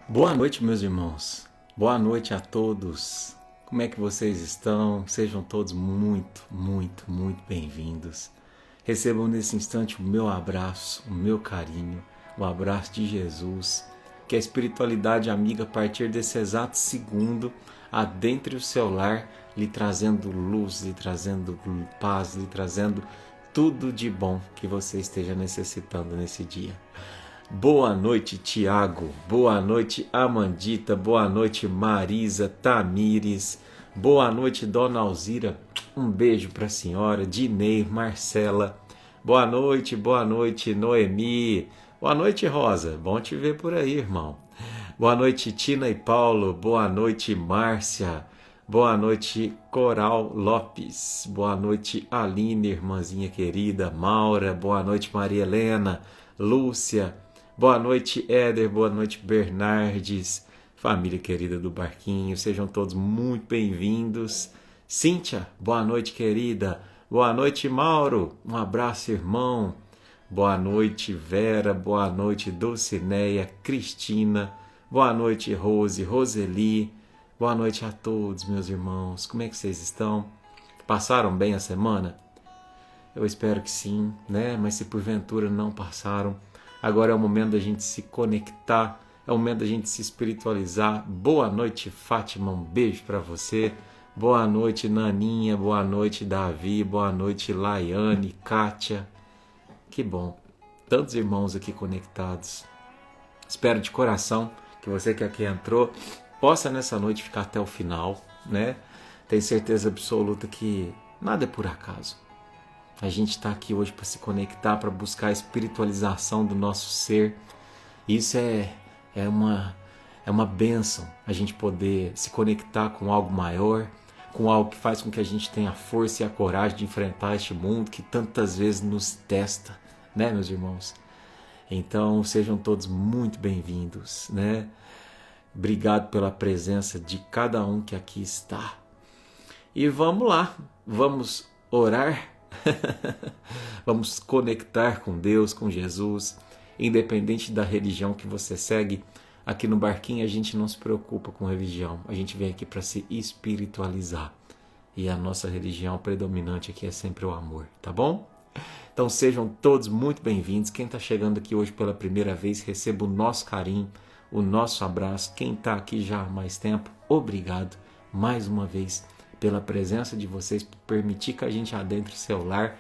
Boa noite, meus irmãos. Boa noite a todos. Como é que vocês estão? Sejam todos muito bem-vindos. Recebam nesse instante o meu abraço, o meu carinho, o abraço de Jesus. Que a espiritualidade amiga, a partir desse exato segundo, adentre o seu lar, lhe trazendo luz, lhe trazendo paz, lhe trazendo tudo de bom que você esteja necessitando nesse dia. Boa noite, Tiago. Boa noite, Amandita. Boa noite, Marisa, Tamires. Boa noite, Dona Alzira. Um beijo para a senhora, Dinei, Marcela. Boa noite, Noemi. Boa noite, Rosa. Bom te ver por aí, irmão. Boa noite, Tina e Paulo. Boa noite, Márcia. Boa noite, Coral Lopes. Boa noite, Aline, irmãzinha querida. Maura. Boa noite, Maria Helena. Lúcia. Boa noite, Éder. Boa noite, Bernardes. Família querida do Barquinho, sejam todos muito bem-vindos. Cíntia, boa noite, querida. Boa noite, Mauro. Um abraço, irmão. Boa noite, Vera. Boa noite, Dulcineia, Cristina. Boa noite, Rose, Roseli. Boa noite a todos, meus irmãos. Como é que vocês estão? Passaram bem a semana? Eu espero que sim, né? Mas se porventura não passaram, agora é o momento da gente se conectar, é o momento da gente se espiritualizar. Boa noite, Fátima, um beijo para você. Boa noite, Naninha, boa noite, Davi, boa noite, Laiane, Kátia. Que bom, tantos irmãos aqui conectados. Espero de coração que você que aqui entrou possa nessa noite ficar até o final, né? Tenho certeza absoluta que nada é por acaso. A gente está aqui hoje para se conectar, para buscar a espiritualização do nosso ser. Isso é uma bênção, a gente poder se conectar com algo maior, com algo que faz com que a gente tenha a força e a coragem de enfrentar este mundo que tantas vezes nos testa, né, meus irmãos? Então, sejam todos muito bem-vindos, né? Obrigado pela presença de cada um que aqui está. E vamos lá, vamos orar. Vamos conectar com Deus, com Jesus, independente da religião que você segue. Aqui no Barquinho a gente não se preocupa com religião, a gente vem aqui para se espiritualizar. E a nossa religião predominante aqui é sempre o amor, tá bom? Então sejam todos muito bem-vindos. Quem está chegando aqui hoje pela primeira vez, receba o nosso carinho, o nosso abraço. Quem está aqui já há mais tempo, obrigado mais uma vez pela presença de vocês, por permitir que a gente adentre o seu lar,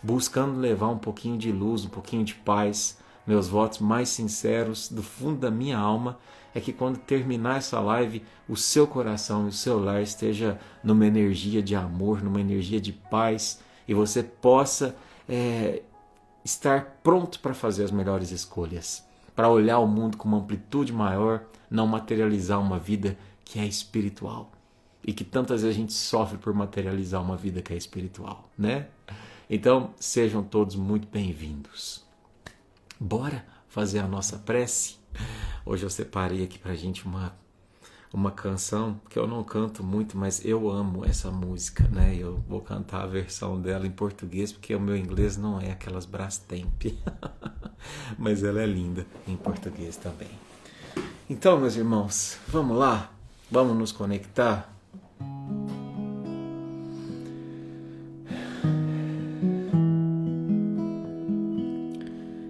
buscando levar um pouquinho de luz, um pouquinho de paz. Meus votos mais sinceros do fundo da minha alma é que quando terminar essa live, o seu coração e o seu lar esteja numa energia de amor, numa energia de paz, e você possa estar pronto para fazer as melhores escolhas, para olhar o mundo com uma amplitude maior, não materializar uma vida que é espiritual. E que tantas vezes a gente sofre por materializar uma vida que é espiritual, né? Então, sejam todos muito bem-vindos. Bora fazer a nossa prece? Hoje eu separei aqui pra gente uma canção que eu não canto muito, mas eu amo essa música, né? Eu vou cantar a versão dela em português, porque o meu inglês não é aquelas Brastemp. Mas ela é linda em português também. Então, meus irmãos, vamos lá? Vamos nos conectar?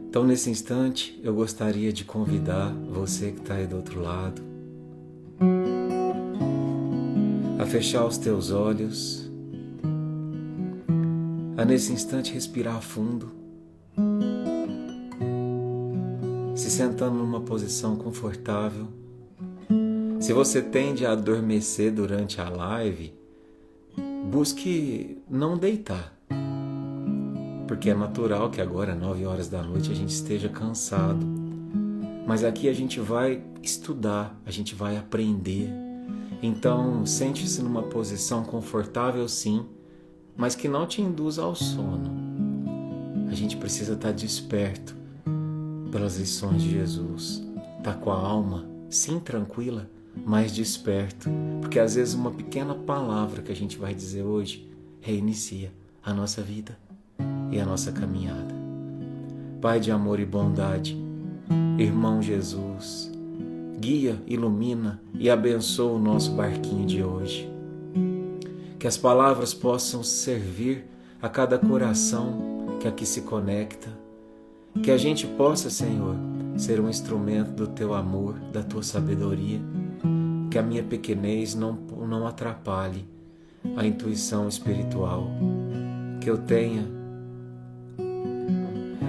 Então, nesse instante, eu gostaria de convidar você que está aí do outro lado a fechar os teus olhos, a nesse instante respirar fundo, se sentando numa posição confortável. Se você tende a adormecer durante a live, busque não deitar, porque é natural que agora, 9 horas da noite, a gente esteja cansado. Mas aqui a gente vai estudar, a gente vai aprender. Então, sente-se numa posição confortável, sim, mas que não te induza ao sono. A gente precisa estar desperto pelas lições de Jesus. Tá com a alma, sim, tranquila, mas desperto. Porque às vezes uma pequena palavra que a gente vai dizer hoje reinicia a nossa vida e a nossa caminhada. Pai de amor e bondade, irmão Jesus, guia, ilumina e abençoa o nosso barquinho de hoje. Que as palavras possam servir a cada coração que aqui se conecta. Que a gente possa, Senhor, ser um instrumento do Teu amor, da Tua sabedoria. Que a minha pequenez não atrapalhe a intuição espiritual. Que eu tenha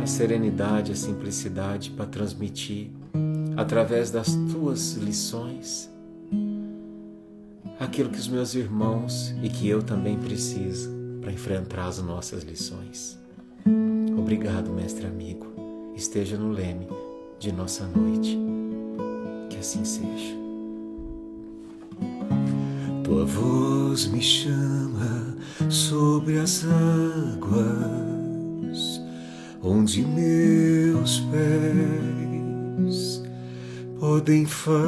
a serenidade, a simplicidade para transmitir, através das Tuas lições, aquilo que os meus irmãos e que eu também preciso para enfrentar as nossas lições. Obrigado, mestre amigo. Esteja no leme de nossa noite. Que assim seja. Tua voz me chama sobre as águas, onde meus pés podem falhar,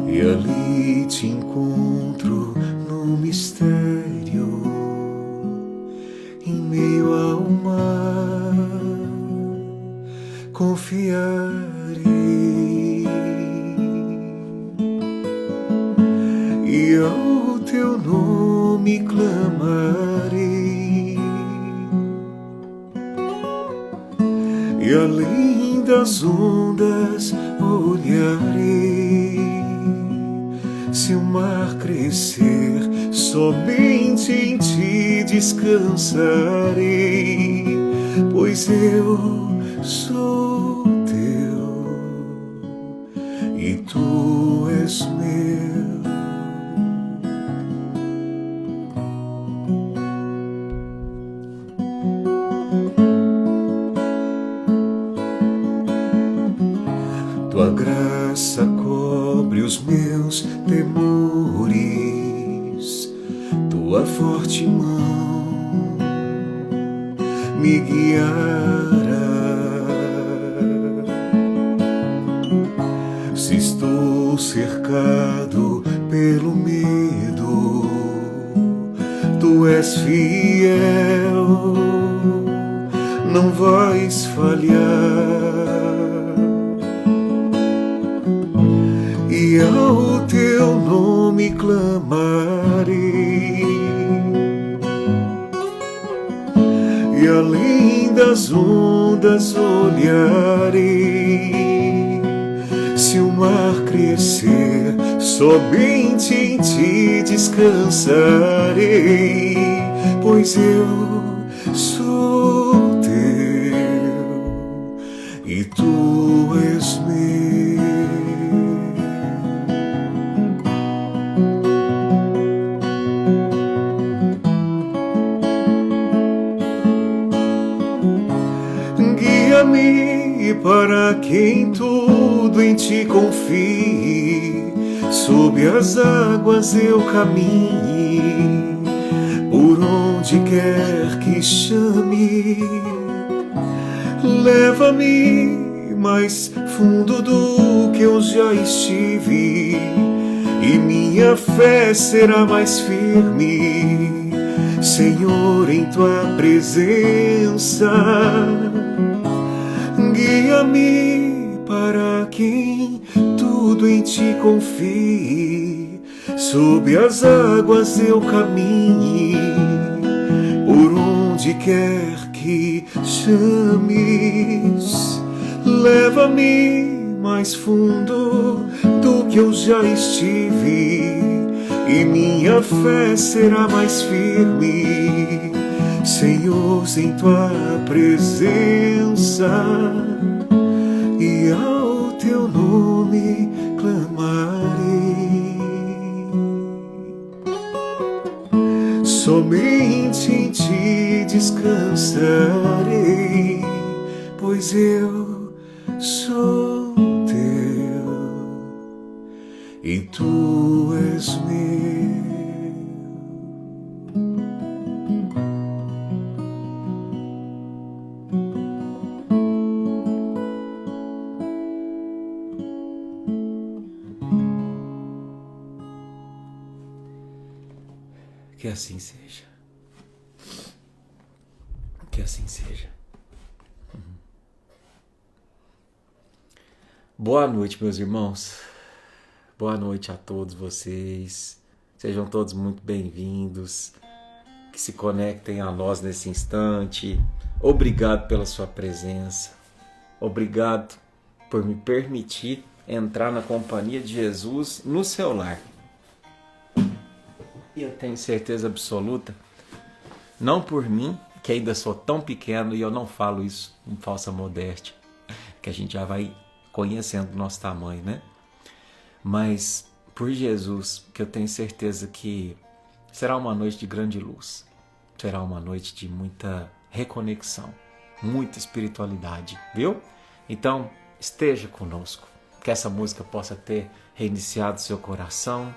e ali te encontro no mistério, em meio ao mar, confiarei, e ao teu nome clamarei, e além das ondas olharei. Se o mar crescer, somente em ti descansarei, pois eu sou teu e tu és meu. Tua graça cobre os meus temores, tua forte mão me guiará. Se estou cercado pelo medo, tu és fiel, não vais falhar. E ao teu nome clamarei, e além das ondas olharei. Se o mar crescer, somente em ti descansarei, pois eu sou teu e tu és meu. Guia-me para quem tudo em ti confie, sob as águas eu caminhe, por onde quer que chame. Leva-me mais fundo do que eu já estive, e minha fé será mais firme, Senhor, em tua presença. Guia-me para quem tudo em ti confie, sob as águas eu caminhe, por onde quer que chames. Leva-me mais fundo do que eu já estive, e minha fé será mais firme, Senhor, em tua presença, e ao teu nome clamarei. Somente em ti descansarei, pois eu sou teu e tu és meu. Que assim seja. Que assim seja. Boa noite, meus irmãos. Boa noite a todos vocês. Sejam todos muito bem-vindos. Que se conectem a nós nesse instante. Obrigado pela sua presença. Obrigado por me permitir entrar na companhia de Jesus no seu lar. E eu tenho certeza absoluta, não por mim, que ainda sou tão pequeno e eu não falo isso em falsa modéstia, que a gente já vai conhecendo o nosso tamanho, né? Mas por Jesus, que eu tenho certeza que será uma noite de grande luz, será uma noite de muita reconexão, muita espiritualidade, viu? Então, esteja conosco, que essa música possa ter reiniciado seu coração,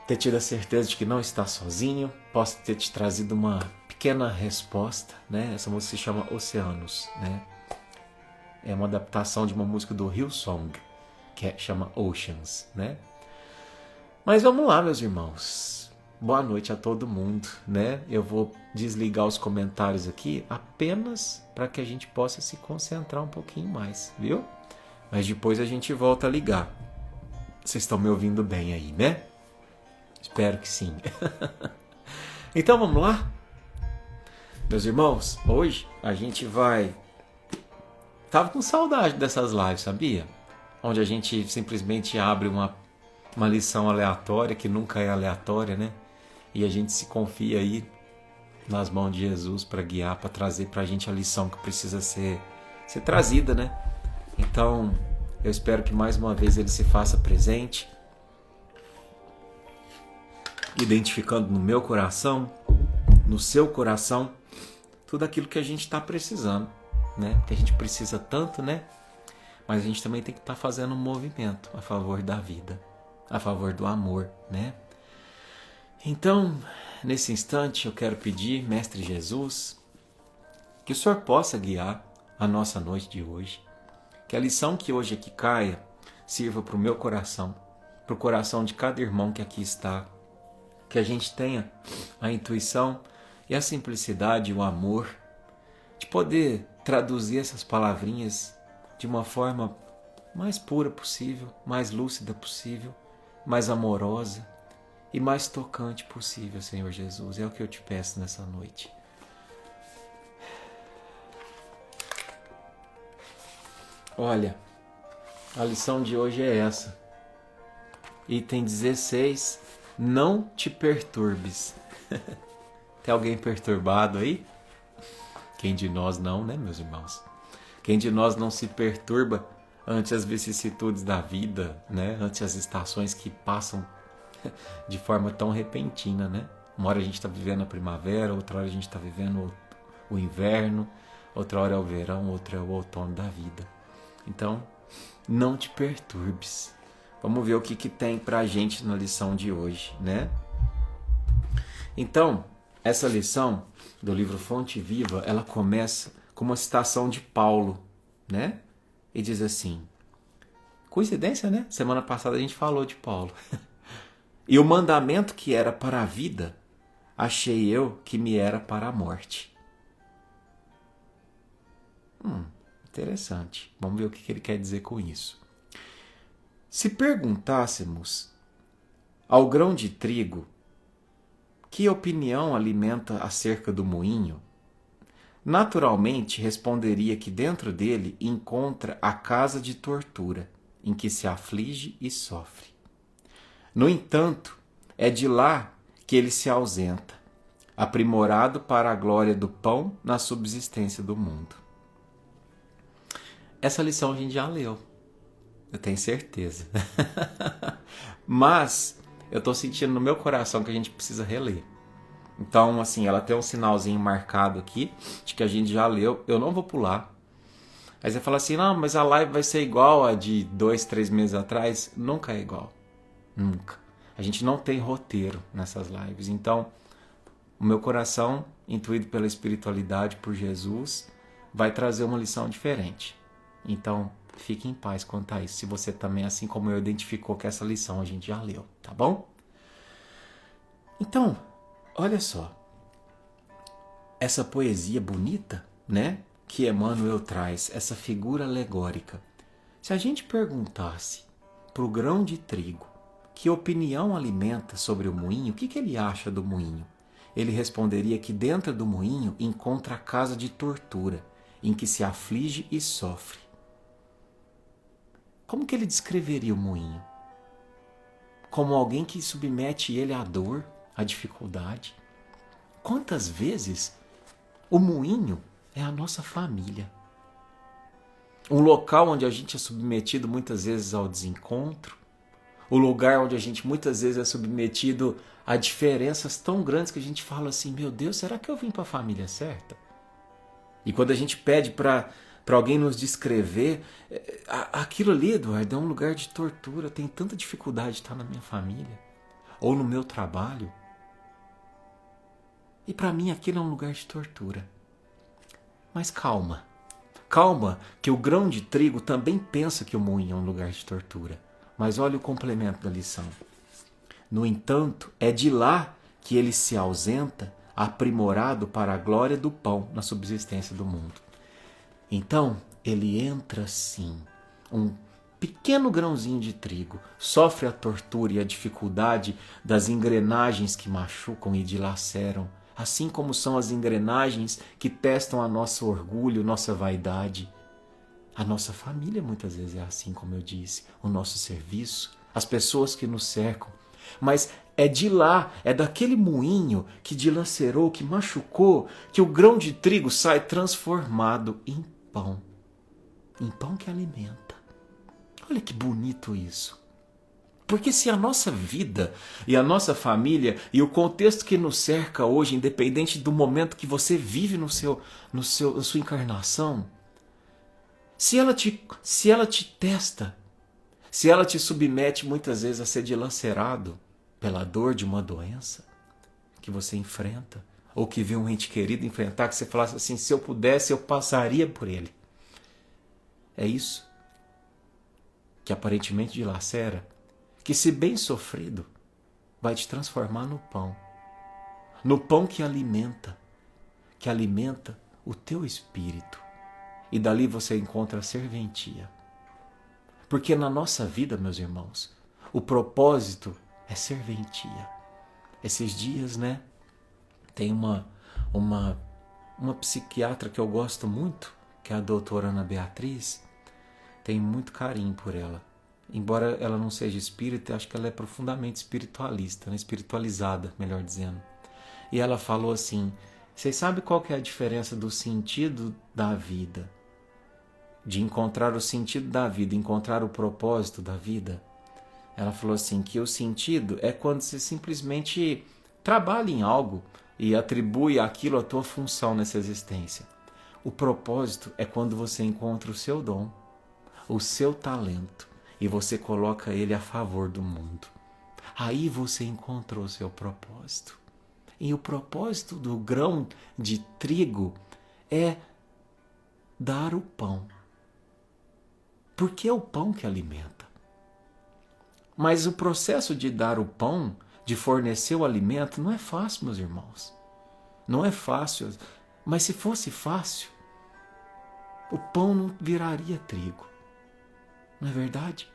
ter tido a certeza de que não está sozinho, possa ter te trazido uma pequena resposta, né? Essa música se chama Oceanos, né? É uma adaptação de uma música do Hillsong, que chama Oceans, né? Mas vamos lá, meus irmãos. Boa noite a todo mundo, né? Eu vou desligar os comentários aqui apenas para que a gente possa se concentrar um pouquinho mais, viu? Mas depois a gente volta a ligar. Vocês estão me ouvindo bem aí, né? Espero que sim. Então vamos lá? Meus irmãos, hoje a gente vai... Tava com saudade dessas lives, sabia? Onde a gente simplesmente abre uma lição aleatória, que nunca é aleatória, né? E a gente se confia aí nas mãos de Jesus para guiar, para trazer para a gente a lição que precisa ser trazida, né? Então, eu espero que mais uma vez ele se faça presente, identificando no meu coração, no seu coração, tudo aquilo que a gente está precisando, né? Que a gente precisa tanto, né? Mas a gente também tem que estar fazendo um movimento a favor da vida, a favor do amor, né? Então, nesse instante eu quero pedir, Mestre Jesus, que o Senhor possa guiar a nossa noite de hoje, que a lição que hoje aqui caia sirva para o meu coração, para o coração de cada irmão que aqui está, que a gente tenha a intuição e a simplicidade, o amor, de poder traduzir essas palavrinhas de uma forma mais pura possível, mais lúcida possível, mais amorosa e mais tocante possível, Senhor Jesus. É o que eu te peço nessa noite. Olha, a lição de hoje é essa. Item 16, não te perturbes. Tem alguém perturbado aí? Quem de nós não, né, meus irmãos? Quem de nós não se perturba ante as vicissitudes da vida, né? Ante as estações que passam de forma tão repentina, né? Uma hora a gente está vivendo a primavera, outra hora a gente está vivendo o inverno, outra hora é o verão, outra é o outono da vida. Então, não te perturbes. Vamos ver o que tem pra gente na lição de hoje, né? Então, essa lição do livro Fonte Viva, ela começa com uma citação de Paulo, né? E diz assim, coincidência, né? Semana passada a gente falou de Paulo. E o mandamento que era para a vida, achei eu que me era para a morte. Interessante. Vamos ver o que ele quer dizer com isso. Se perguntássemos ao grão de trigo que opinião alimenta acerca do moinho, naturalmente responderia que dentro dele encontra a casa de tortura, em que se aflige e sofre. No entanto, é de lá que ele se ausenta, aprimorado para a glória do pão na subsistência do mundo. Essa lição a gente já leu, eu tenho certeza. Mas eu estou sentindo no meu coração que a gente precisa reler. Então, assim, ela tem um sinalzinho marcado aqui de que a gente já leu. Eu não vou pular. Aí você fala assim, não, mas a live vai ser igual a de 2, 3 meses atrás. Nunca é igual. Nunca. A gente não tem roteiro nessas lives. Então, o meu coração, intuído pela espiritualidade, por Jesus, vai trazer uma lição diferente. Então, fique em paz quanto a isso. Se você também, assim como eu, identificou que essa lição a gente já leu, tá bom? Então, olha só. Essa poesia bonita, né? Que Emmanuel traz, essa figura alegórica Se a gente perguntasse para o grão de trigo que opinião alimenta sobre o moinho, o que ele acha do moinho? Ele responderia que dentro do moinho encontra a casa de tortura, em que se aflige e sofre. Como que ele descreveria o moinho? Como alguém que submete ele à dor, à dificuldade. Quantas vezes o moinho é a nossa família? Um local onde a gente é submetido muitas vezes ao desencontro, o lugar onde a gente muitas vezes é submetido a diferenças tão grandes que a gente fala assim, meu Deus, será que eu vim para a família certa? E quando a gente pede para alguém nos descrever, aquilo ali, Eduardo, é um lugar de tortura, tem tanta dificuldade de estar na minha família, ou no meu trabalho. E para mim aquilo é um lugar de tortura. Mas calma, calma, que o grão de trigo também pensa que o moinho é um lugar de tortura. Mas olha o complemento da lição. No entanto, é de lá que ele se ausenta, aprimorado para a glória do pão na subsistência do mundo. Então, ele entra sim, um pequeno grãozinho de trigo, sofre a tortura e a dificuldade das engrenagens que machucam e dilaceram, assim como são as engrenagens que testam a nosso orgulho, nossa vaidade. A nossa família muitas vezes é assim, como eu disse, o nosso serviço, as pessoas que nos cercam. Mas é de lá, é daquele moinho que dilacerou, que machucou, que o grão de trigo sai transformado em pão que alimenta. Olha que bonito isso. Porque se a nossa vida e a nossa família e o contexto que nos cerca hoje, independente do momento que você vive na sua encarnação, se ela te testa, se ela te submete muitas vezes a ser dilacerado pela dor de uma doença que você enfrenta, ou que vê um ente querido enfrentar, que você falasse assim, se eu pudesse, eu passaria por ele. É isso que aparentemente dilacera, que se bem sofrido, vai te transformar no pão que alimenta o teu espírito. E dali você encontra a serventia. Porque na nossa vida, meus irmãos, o propósito é serventia. Esses dias, né, tem uma psiquiatra que eu gosto muito, que é a doutora Ana Beatriz. Tenho muito carinho por ela. Embora ela não seja espírita, acho que ela é profundamente espiritualista, né? Espiritualizada, melhor dizendo. E ela falou assim, vocês sabem qual que é a diferença do sentido da vida? De encontrar o sentido da vida, encontrar o propósito da vida? Ela falou assim, que o sentido é quando você simplesmente trabalha em algo e atribui aquilo a tua função nessa existência. O propósito é quando você encontra o seu dom, o seu talento, e você coloca ele a favor do mundo. Aí você encontrou o seu propósito. E o propósito do grão de trigo é dar o pão. Porque é o pão que alimenta. Mas o processo de dar o pão, de fornecer o alimento, não é fácil, meus irmãos. Não é fácil. Mas se fosse fácil, o pão não viraria trigo. Não é verdade?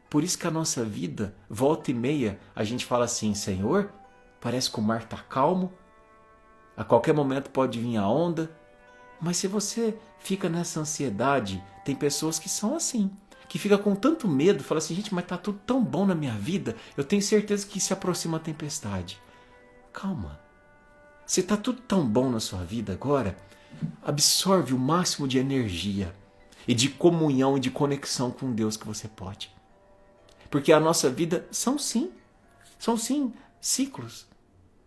Por isso que a nossa vida, volta e meia, a gente fala assim, Senhor, parece que o mar está calmo, a qualquer momento pode vir a onda, mas se você fica nessa ansiedade, tem pessoas que são assim, que ficam com tanto medo, falam assim, gente, mas está tudo tão bom na minha vida, eu tenho certeza que se aproxima a tempestade. Calma, se está tudo tão bom na sua vida agora, absorve o máximo de energia e de comunhão e de conexão com Deus que você pode. Porque a nossa vida são sim ciclos.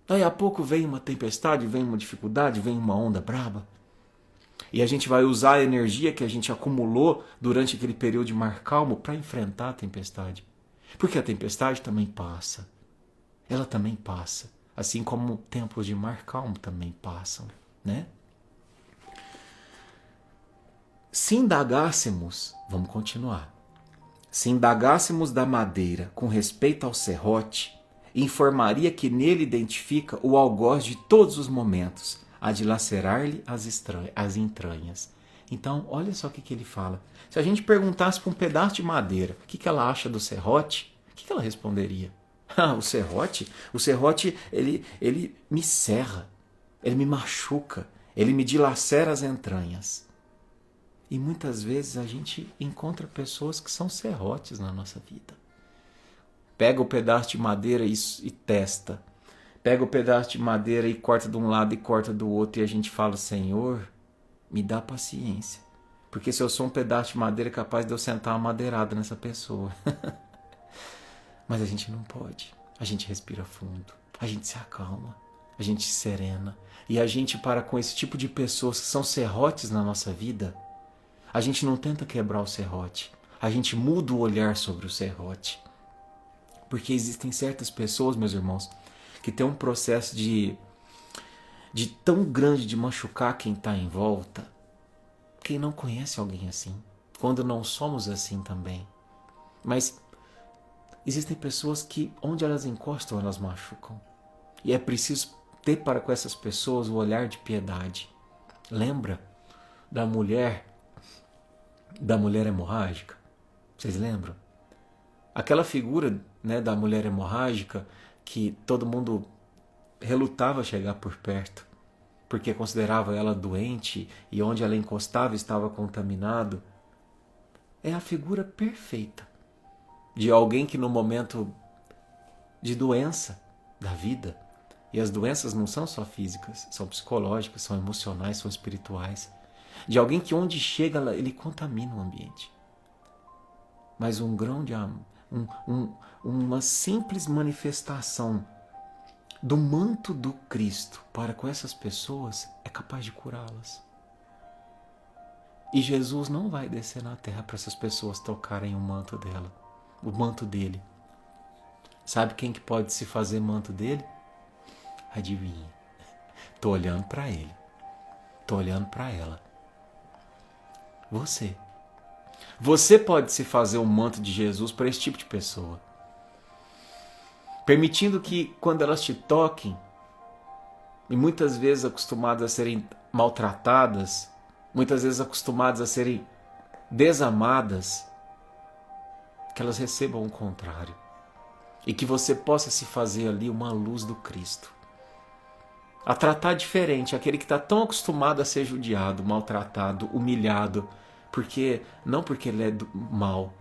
Daí a pouco vem uma tempestade, vem uma dificuldade, vem uma onda braba. E a gente vai usar a energia que a gente acumulou durante aquele período de mar calmo para enfrentar a tempestade. Porque a tempestade também passa. Ela também passa. Assim como tempos de mar calmo também passam, né? Se indagássemos, vamos continuar. Se indagássemos da madeira com respeito ao serrote, informaria que nele identifica o algoz de todos os momentos, a dilacerar-lhe as entranhas. Então, olha só o que ele fala. Se a gente perguntasse para um pedaço de madeira o que ela acha do serrote, o que ela responderia? Ah, o serrote, ele me serra, ele me machuca, ele me dilacera as entranhas. E muitas vezes a gente encontra pessoas que são serrotes na nossa vida. Pega o pedaço de madeira e testa. Pega o pedaço de madeira e corta de um lado e corta do outro. E a gente fala, Senhor, me dá paciência. Porque se eu sou um pedaço de madeira, é capaz de eu sentar uma madeirada nessa pessoa. Mas a gente não pode. A gente respira fundo. A gente se acalma. A gente se serena. E a gente para com esse tipo de pessoas que são serrotes na nossa vida. A gente não tenta quebrar o serrote. A gente muda o olhar sobre o serrote. Porque existem certas pessoas, meus irmãos, que têm um processo de tão grande de machucar quem está em volta. Quem não conhece alguém assim? Quando não somos assim também. Mas existem pessoas que, onde elas encostam, elas machucam. E é preciso ter para com essas pessoas o olhar de piedade. Lembra da mulher hemorrágica? Vocês lembram? Aquela figura, né, da mulher hemorrágica que todo mundo relutava chegar por perto, porque considerava ela doente e onde ela encostava estava contaminado. É a figura perfeita de alguém que no momento de doença da vida, e as doenças não são só físicas, são psicológicas, são emocionais, são espirituais, de alguém que onde chega ele contamina o ambiente. Mas um grão de amor, uma simples manifestação do manto do Cristo para com essas pessoas é capaz de curá-las. E Jesus não vai descer na terra para essas pessoas tocarem o manto dela, o manto dele. Sabe quem que pode se fazer manto dele? Adivinha. Tô olhando para ele. Tô olhando para ela. Você. Você pode se fazer o manto de Jesus para esse tipo de pessoa. Permitindo que quando elas te toquem, e muitas vezes acostumadas a serem maltratadas, muitas vezes acostumadas a serem desamadas, que elas recebam o contrário. E que você possa se fazer ali uma luz do Cristo. A tratar diferente aquele que está tão acostumado a ser judiado, maltratado, humilhado, não porque ele é mal,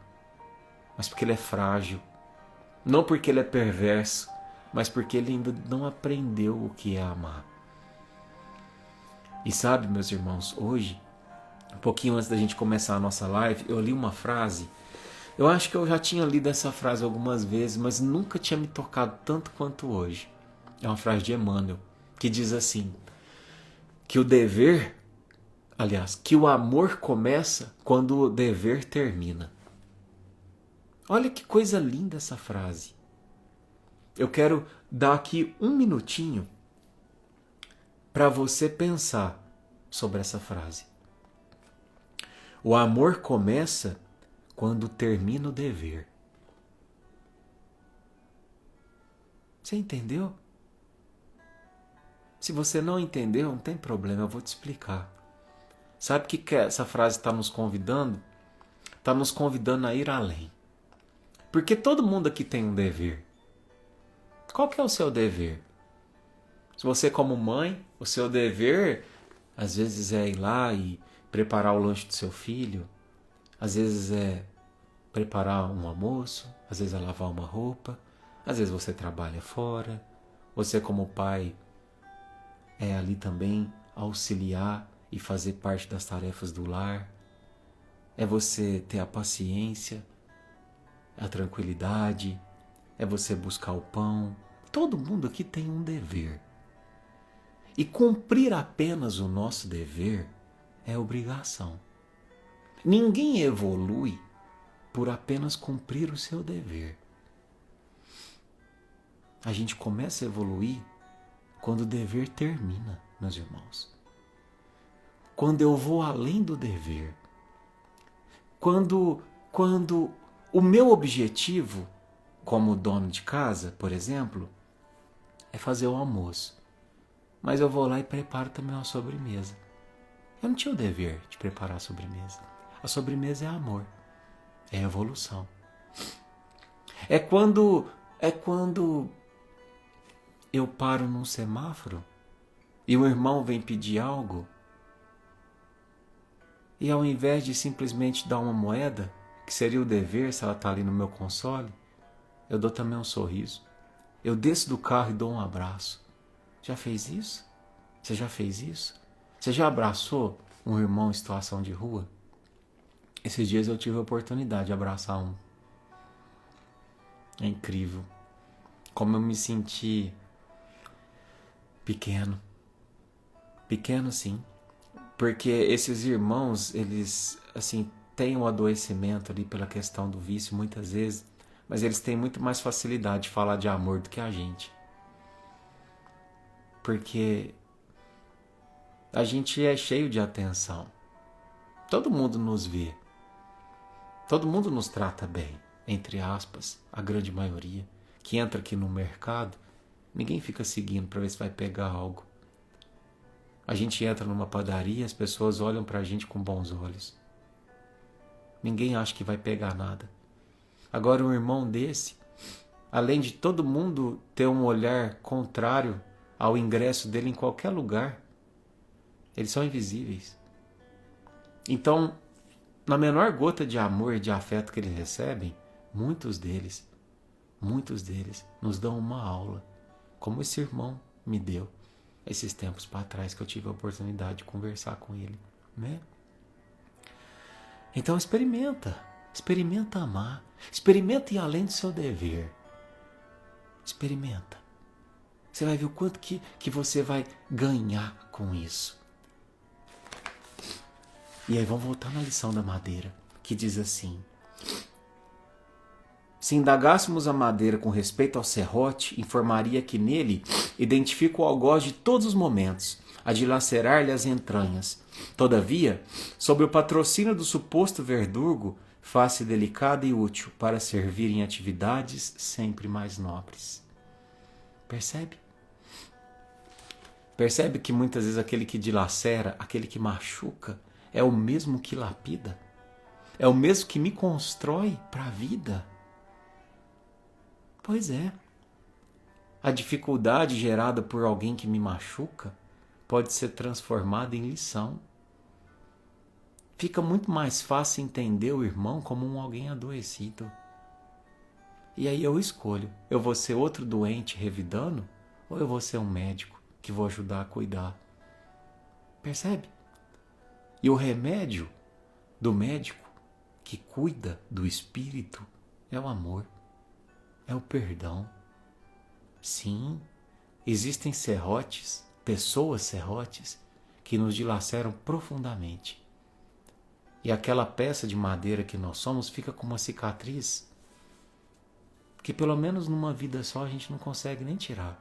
mas porque ele é frágil. Não porque ele é perverso, mas porque ele ainda não aprendeu o que é amar. E sabe, meus irmãos, hoje, um pouquinho antes da gente começar a nossa live, eu li uma frase. Eu acho que eu já tinha lido essa frase algumas vezes, mas nunca tinha me tocado tanto quanto hoje. É uma frase de Emmanuel, que diz assim, que que o amor começa quando o dever termina. Olha que coisa linda essa frase. Eu quero dar aqui um minutinho para você pensar sobre essa frase. O amor começa quando termina o dever. Você entendeu? Se você não entendeu, não tem problema, eu vou te explicar. Sabe o que essa frase está nos convidando? Está nos convidando a ir além. Porque todo mundo aqui tem um dever. Qual que é o seu dever? Se você como mãe, o seu dever às vezes é ir lá e preparar o lanche do seu filho. Às vezes é preparar um almoço. Às vezes é lavar uma roupa. Às vezes você trabalha fora. Você como pai é ali também auxiliar e fazer parte das tarefas do lar. É você ter a paciência, a tranquilidade, é você buscar o pão. Todo mundo aqui tem um dever. E cumprir apenas o nosso dever é obrigação. Ninguém evolui por apenas cumprir o seu dever. A gente começa a evoluir quando o dever termina, meus irmãos. Quando eu vou além do dever. Quando o meu objetivo, como dono de casa, por exemplo, é fazer o almoço. Mas eu vou lá e preparo também uma sobremesa. Eu não tinha o dever de preparar a sobremesa. A sobremesa é amor, é evolução. É quando eu paro num semáforo e o irmão vem pedir algo e ao invés de simplesmente dar uma moeda, que seria o dever se ela está ali no meu console, eu dou também um sorriso. Eu desço do carro e dou um abraço. Já fez isso? Você já fez isso? Você já abraçou um irmão em situação de rua? Esses dias eu tive a oportunidade de abraçar um. É incrível como eu me senti pequeno. Pequeno, sim. Porque esses irmãos, eles, assim, têm um adoecimento ali pela questão do vício muitas vezes, mas eles têm muito mais facilidade de falar de amor do que a gente. Porque a gente é cheio de atenção. Todo mundo nos vê. Todo mundo nos trata bem, entre aspas, a grande maioria. Que entra aqui no mercado, ninguém fica seguindo para ver se vai pegar algo. A gente entra numa padaria, as pessoas olham pra gente com bons olhos. Ninguém acha que vai pegar nada. Agora um irmão desse, além de todo mundo ter um olhar contrário ao ingresso dele em qualquer lugar, eles são invisíveis. Então, na menor gota de amor e de afeto que eles recebem, muitos deles nos dão uma aula, como esse irmão me deu esses tempos para trás que eu tive a oportunidade de conversar com ele, né? Então experimenta amar, experimenta ir além do seu dever, experimenta. Você vai ver o quanto que você vai ganhar com isso. E aí vamos voltar na lição da madeira, que diz assim: se indagássemos a madeira com respeito ao serrote, informaria que nele identifica o algoz de todos os momentos, a dilacerar-lhe as entranhas. Todavia, sob o patrocínio do suposto verdurgo, faz-se delicada e útil para servir em atividades sempre mais nobres. Percebe? Percebe que muitas vezes aquele que dilacera, aquele que machuca, é o mesmo que lapida? É o mesmo que me constrói para a vida? Pois é. A dificuldade gerada por alguém que me machuca pode ser transformada em lição. Fica muito mais fácil entender o irmão como um alguém adoecido. E aí eu escolho, eu vou ser outro doente revidando ou eu vou ser um médico que vou ajudar a cuidar? Percebe? E o remédio do médico que cuida do espírito é o amor, é o perdão. Sim, existem serrotes, pessoas serrotes, que nos dilaceram profundamente. E aquela peça de madeira que nós somos fica com uma cicatriz que pelo menos numa vida só a gente não consegue nem tirar.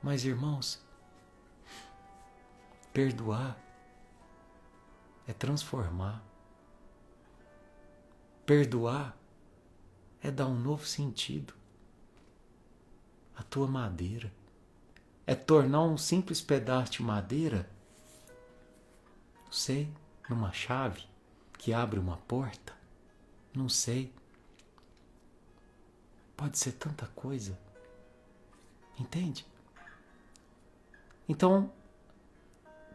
Mas, irmãos, perdoar é transformar. Perdoar é dar um novo sentido à tua madeira. É tornar um simples pedaço de madeira, não sei, numa chave que abre uma porta. Não sei. Pode ser tanta coisa. Entende? Então,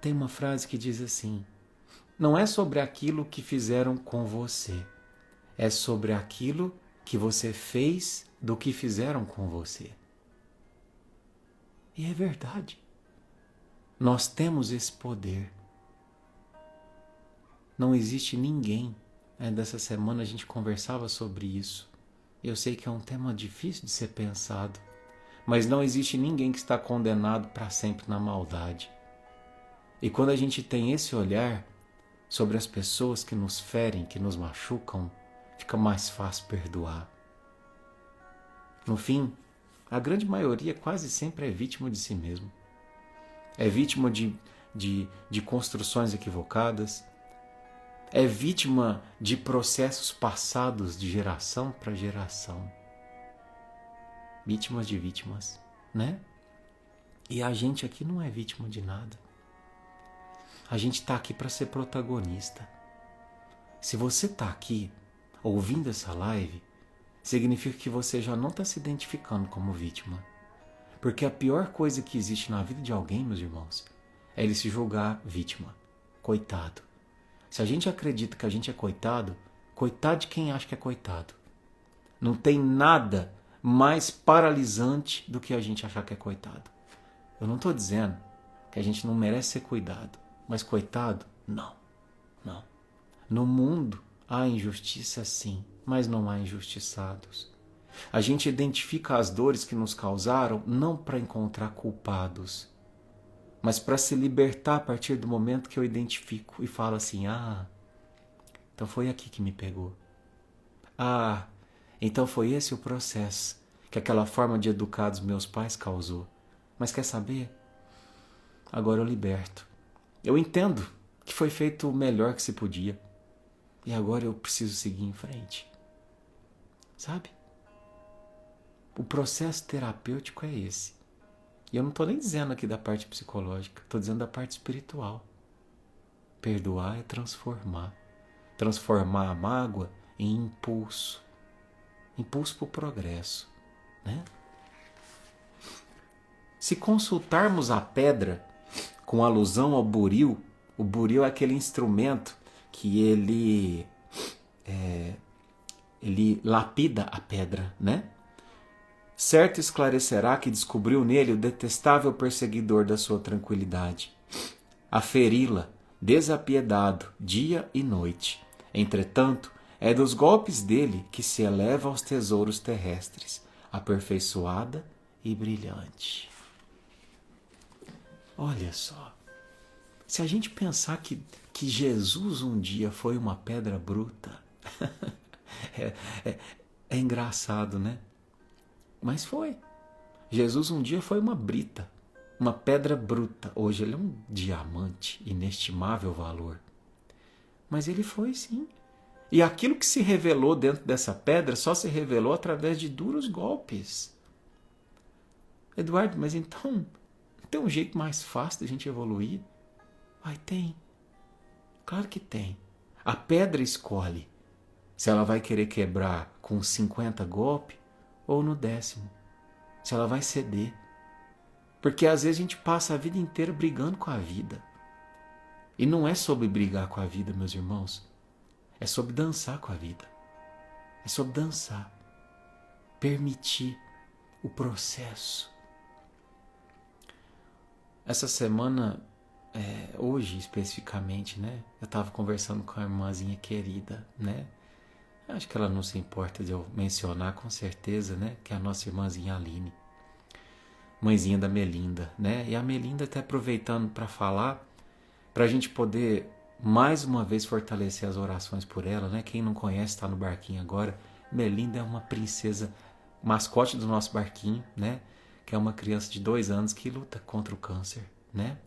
tem uma frase que diz assim: não é sobre aquilo que fizeram com você, é sobre aquilo que você fez do que fizeram com você. E é verdade. Nós temos esse poder. Não existe ninguém. Dessa semana a gente conversava sobre isso. Eu sei que é um tema difícil de ser pensado, mas não existe ninguém que está condenado para sempre na maldade. E quando a gente tem esse olhar sobre as pessoas que nos ferem, que nos machucam, fica mais fácil perdoar. No fim, a grande maioria quase sempre é vítima de si mesmo. É vítima de construções equivocadas. É vítima de processos passados de geração para geração. Vítimas de vítimas, né? E a gente aqui não é vítima de nada. A gente está aqui para ser protagonista. Se você está aqui ouvindo essa live, significa que você já não está se identificando como vítima. Porque a pior coisa que existe na vida de alguém, meus irmãos, é ele se julgar vítima. Coitado. Se a gente acredita que a gente é coitado, coitado de quem acha que é coitado. Não tem nada mais paralisante do que a gente achar que é coitado. Eu não estou dizendo que a gente não merece ser cuidado, mas coitado, não. Não. No mundo há injustiça sim, mas não há injustiçados. A gente identifica as dores que nos causaram não para encontrar culpados, mas para se libertar a partir do momento que eu identifico e falo assim, então foi aqui que me pegou. Então foi esse o processo que aquela forma de educar dos meus pais causou. Mas quer saber? Agora eu liberto. Eu entendo que foi feito o melhor que se podia. E agora eu preciso seguir em frente. Sabe? O processo terapêutico é esse. E eu não estou nem dizendo aqui da parte psicológica, estou dizendo da parte espiritual. Perdoar é transformar. Transformar a mágoa em impulso. Impulso para o progresso. Né? Se consultarmos a pedra com alusão ao buril, o buril é aquele instrumento que ele lapida a pedra, né? Certo esclarecerá que descobriu nele o detestável perseguidor da sua tranquilidade, a feri-la, desapiedado, dia e noite. Entretanto, é dos golpes dele que se eleva aos tesouros terrestres, aperfeiçoada e brilhante. Olha só, se a gente pensar que Jesus um dia foi uma pedra bruta, é engraçado, né? Mas foi. Jesus um dia foi uma brita, uma pedra bruta. Hoje ele é um diamante, inestimável valor. Mas ele foi sim. E aquilo que se revelou dentro dessa pedra só se revelou através de duros golpes. Eduardo, mas então tem um jeito mais fácil da gente evoluir? Tem. Claro que tem. A pedra escolhe se ela vai querer quebrar com 50 golpes ou no 10º. Se ela vai ceder. Porque às vezes a gente passa a vida inteira brigando com a vida. E não é sobre brigar com a vida, meus irmãos. É sobre dançar com a vida. É sobre dançar. Permitir o processo. Essa semana, hoje especificamente, né? Eu estava conversando com a irmãzinha querida, né? Acho que ela não se importa de eu mencionar com certeza, né? Que é a nossa irmãzinha Aline. Mãezinha da Melinda, né? E a Melinda está aproveitando para falar, para a gente poder mais uma vez fortalecer as orações por ela, né? Quem não conhece está no barquinho agora. Melinda é uma princesa, mascote do nosso barquinho, né? Que é uma criança de 2 anos que luta contra o câncer, né?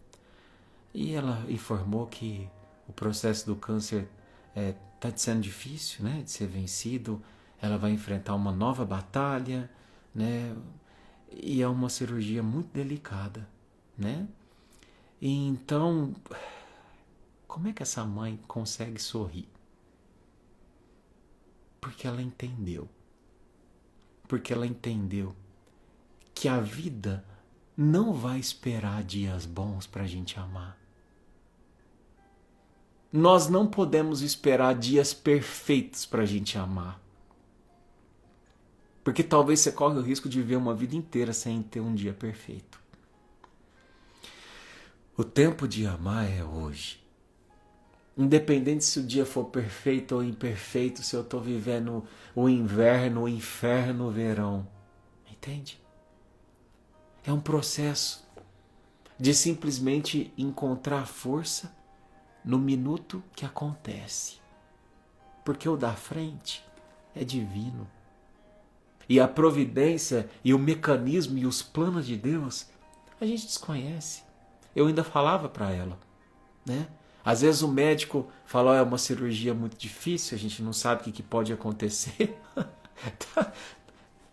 E ela informou que o processo do câncer está sendo difícil, né? De ser vencido. Ela vai enfrentar uma nova batalha, né? E é uma cirurgia muito delicada, né? E então, como é que essa mãe consegue sorrir? Porque ela entendeu. Porque ela entendeu que a vida não vai esperar dias bons para a gente amar. Nós não podemos esperar dias perfeitos para a gente amar. Porque talvez você corre o risco de viver uma vida inteira sem ter um dia perfeito. O tempo de amar é hoje. Independente se o dia for perfeito ou imperfeito, se eu estou vivendo o inverno, o inferno, o verão. Entende? É um processo de simplesmente encontrar força no minuto que acontece. Porque o da frente é divino. E a providência e o mecanismo e os planos de Deus a gente desconhece. Eu ainda falava para ela, né? Às vezes o médico fala, é uma cirurgia muito difícil, a gente não sabe o que pode acontecer. Tá.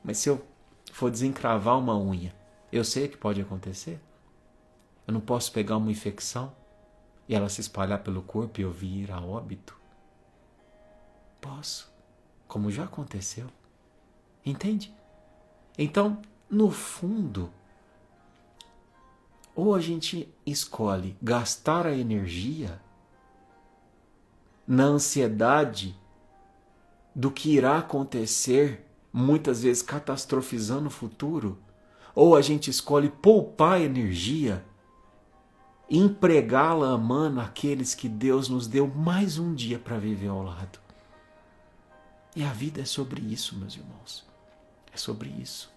Mas se eu for desencravar uma unha, eu sei o que pode acontecer? Eu não posso pegar uma infecção? e ela se espalhar pelo corpo e eu vir a óbito? Posso, como já aconteceu. Entende? Então, no fundo, ou a gente escolhe gastar a energia na ansiedade do que irá acontecer, muitas vezes catastrofizando o futuro, ou a gente escolhe poupar energia e empregá-la amando aqueles que Deus nos deu mais um dia para viver ao lado. E a vida é sobre isso, meus irmãos. É sobre isso.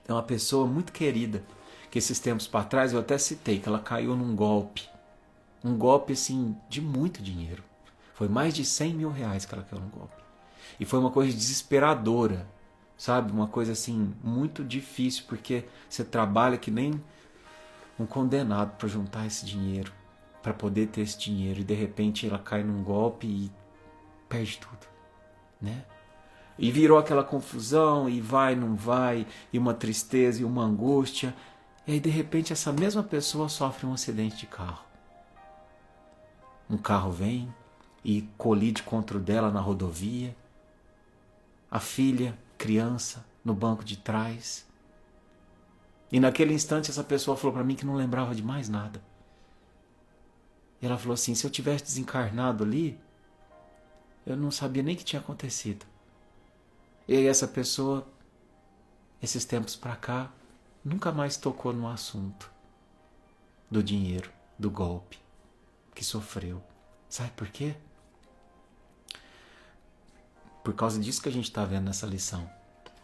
É uma pessoa muito querida, que esses tempos para trás eu até citei, que ela caiu num golpe. Um golpe, assim, de muito dinheiro. Foi mais de 100 mil reais que ela caiu no golpe. E foi uma coisa desesperadora, sabe? Uma coisa, assim, muito difícil, porque você trabalha que nem um condenado para juntar esse dinheiro, para poder ter esse dinheiro. E de repente ela cai num golpe e perde tudo, né? E virou aquela confusão, e vai, não vai, e uma tristeza, e uma angústia. E aí, de repente, essa mesma pessoa sofre um acidente de carro. Um carro vem e colide contra o dela na rodovia. A filha, criança, no banco de trás. E naquele instante, essa pessoa falou para mim que não lembrava de mais nada. E ela falou assim, se eu tivesse desencarnado ali, eu não sabia nem o que tinha acontecido. E aí essa pessoa, esses tempos para cá, nunca mais tocou no assunto do dinheiro, do golpe que sofreu. Sabe por quê? Por causa disso que a gente está vendo nessa lição.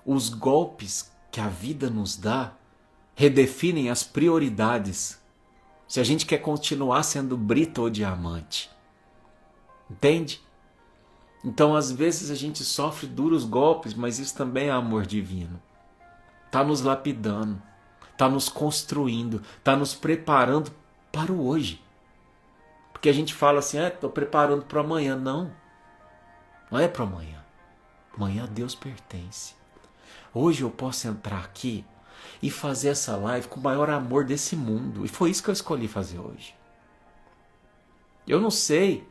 Os golpes que a vida nos dá redefinem as prioridades. Se a gente quer continuar sendo brita ou diamante. Entende? Então, às vezes, a gente sofre duros golpes, mas isso também é amor divino. Está nos lapidando, está nos construindo, está nos preparando para o hoje. Porque a gente fala assim, estou preparando para amanhã. Não, não é para amanhã. Amanhã a Deus pertence. Hoje eu posso entrar aqui e fazer essa live com o maior amor desse mundo. E foi isso que eu escolhi fazer hoje. Eu não sei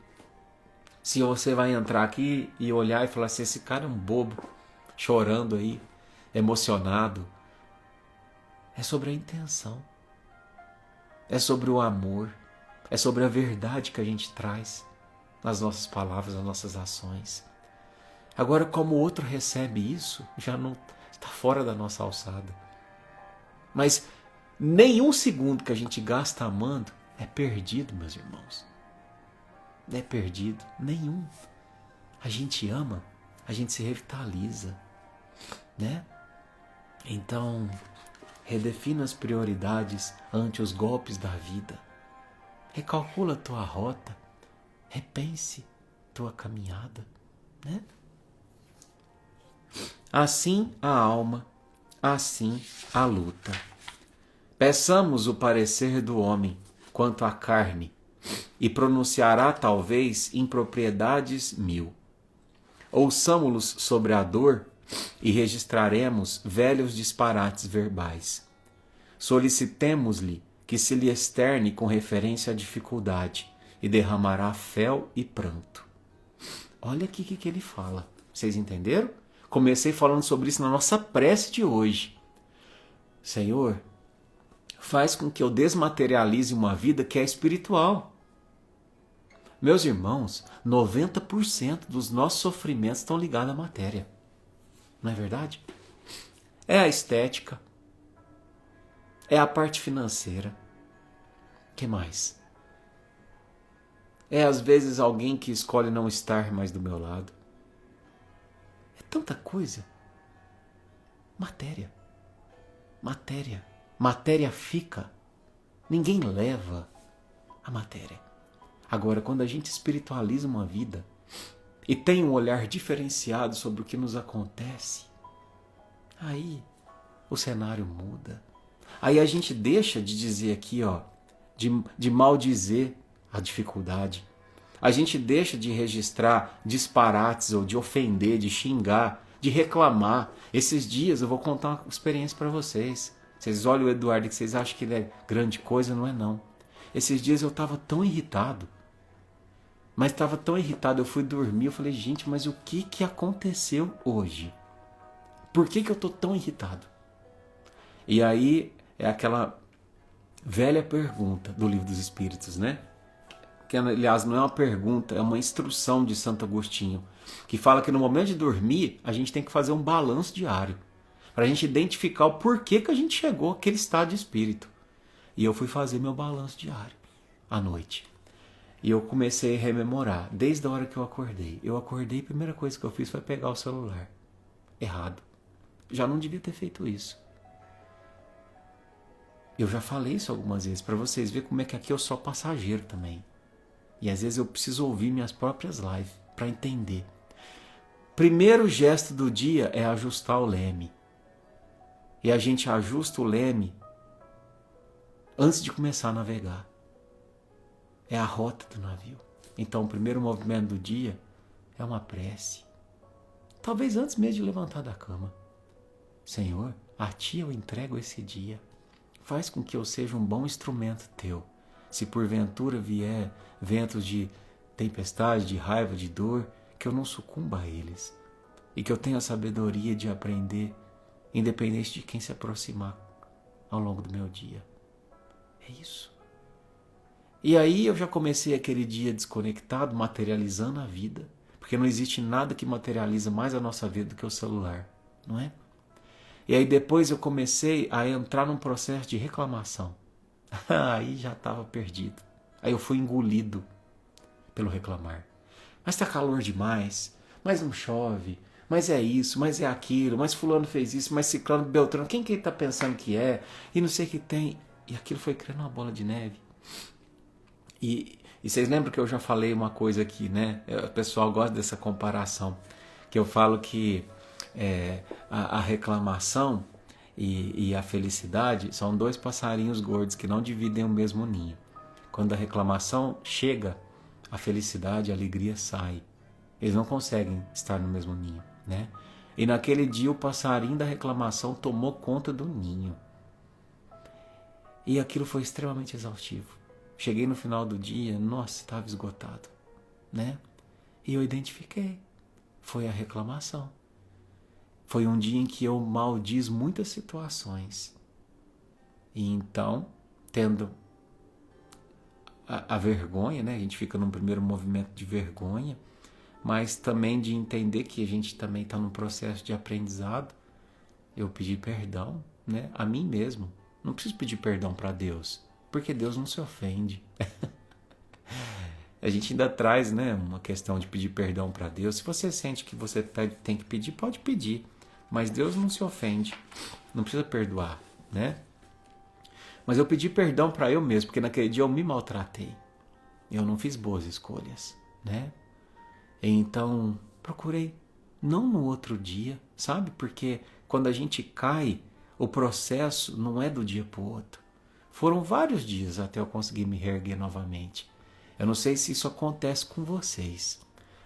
se você vai entrar aqui e olhar e falar assim, esse cara é um bobo, chorando aí, emocionado. É sobre a intenção. É sobre o amor. É sobre a verdade que a gente traz nas nossas palavras, nas nossas ações. Agora, como o outro recebe isso, já não está fora da nossa alçada. Mas nenhum segundo que a gente gasta amando é perdido, meus irmãos. Não é perdido, nenhum. A gente ama, a gente se revitaliza, né? Então, redefina as prioridades ante os golpes da vida. Recalcula a tua rota, repense tua caminhada, né? Assim a alma, assim a luta. Peçamos o parecer do homem quanto à carne, e pronunciará talvez impropriedades 1000. Ouçamo-los sobre a dor e registraremos velhos disparates verbais. Solicitemos-lhe que se lhe externe com referência à dificuldade e derramará fel e pranto. Olha aqui o que ele fala. Vocês entenderam? Comecei falando sobre isso na nossa prece de hoje. Senhor, faz com que eu desmaterialize uma vida que é espiritual. Meus irmãos, 90% dos nossos sofrimentos estão ligados à matéria. Não é verdade? É a estética. É a parte financeira. O que mais? É às vezes alguém que escolhe não estar mais do meu lado. É tanta coisa. Matéria. Matéria. Matéria fica. Ninguém leva a matéria. Agora, quando a gente espiritualiza uma vida e tem um olhar diferenciado sobre o que nos acontece, aí o cenário muda. Aí a gente deixa de dizer aqui, de maldizer a dificuldade. A gente deixa de registrar disparates ou de ofender, de xingar, de reclamar. Esses dias eu vou contar uma experiência para vocês. Vocês olham o Eduardo e vocês acham que ele é grande coisa, não é não. Esses dias eu estava tão irritado, mas estava tão irritado, eu fui dormir, eu falei, gente, mas o que aconteceu hoje? Por que eu estou tão irritado? E aí é aquela velha pergunta do Livro dos Espíritos, né? Que aliás não é uma pergunta, é uma instrução de Santo Agostinho, que fala que no momento de dormir a gente tem que fazer um balanço diário, para a gente identificar o porquê que a gente chegou àquele estado de espírito. E eu fui fazer meu balanço diário à noite. E eu comecei a rememorar, desde a hora que eu acordei. Eu acordei, a primeira coisa que eu fiz foi pegar o celular. Errado. Já não devia ter feito isso. Eu já falei isso algumas vezes, para vocês verem como é que aqui eu sou passageiro também. E às vezes eu preciso ouvir minhas próprias lives para entender. Primeiro gesto do dia é ajustar o leme. E a gente ajusta o leme antes de começar a navegar. É a rota do navio. Então o primeiro movimento do dia é uma prece. Talvez antes mesmo de levantar da cama. Senhor, a ti eu entrego esse dia. Faz com que eu seja um bom instrumento teu. Se porventura vier ventos de tempestade, de raiva, de dor, que eu não sucumba a eles. E que eu tenha a sabedoria de aprender, independente de quem se aproximar ao longo do meu dia. É isso. E aí eu já comecei aquele dia desconectado, materializando a vida. Porque não existe nada que materializa mais a nossa vida do que o celular, não é? E aí depois eu comecei a entrar num processo de reclamação. Aí já estava perdido. Aí eu fui engolido pelo reclamar. Mas tá calor demais, mas não chove, mas é isso, mas é aquilo, mas fulano fez isso, mas ciclano, beltrano, quem que ele tá pensando que é? E não sei o que tem. E aquilo foi criando uma bola de neve. E vocês lembram que eu já falei uma coisa aqui, né? O pessoal gosta dessa comparação, que eu falo que a reclamação e a felicidade são dois passarinhos gordos que não dividem o mesmo ninho. Quando a reclamação chega, a felicidade, a alegria sai. Eles não conseguem estar no mesmo ninho, né? E naquele dia o passarinho da reclamação tomou conta do ninho. E aquilo foi extremamente exaustivo. Cheguei no final do dia, nossa, estava esgotado, né? E eu identifiquei. Foi a reclamação. Foi um dia em que eu maldiz muitas situações. E então, tendo a vergonha, né? A gente fica num primeiro movimento de vergonha, mas também de entender que a gente também está num processo de aprendizado. Eu pedi perdão, né? A mim mesmo. Não preciso pedir perdão para Deus, porque Deus não se ofende. A gente ainda traz, né, uma questão de pedir perdão para Deus. Se você sente que você tem que pedir, pode pedir. Mas Deus não se ofende. Não precisa perdoar, né? Mas eu pedi perdão para eu mesmo, porque naquele dia eu me maltratei. Eu não fiz boas escolhas, né? Então, procurei não no outro dia, sabe? Porque quando a gente cai, o processo não é do dia para o outro. Foram vários dias até eu conseguir me reerguer novamente. Eu não sei se isso acontece com vocês,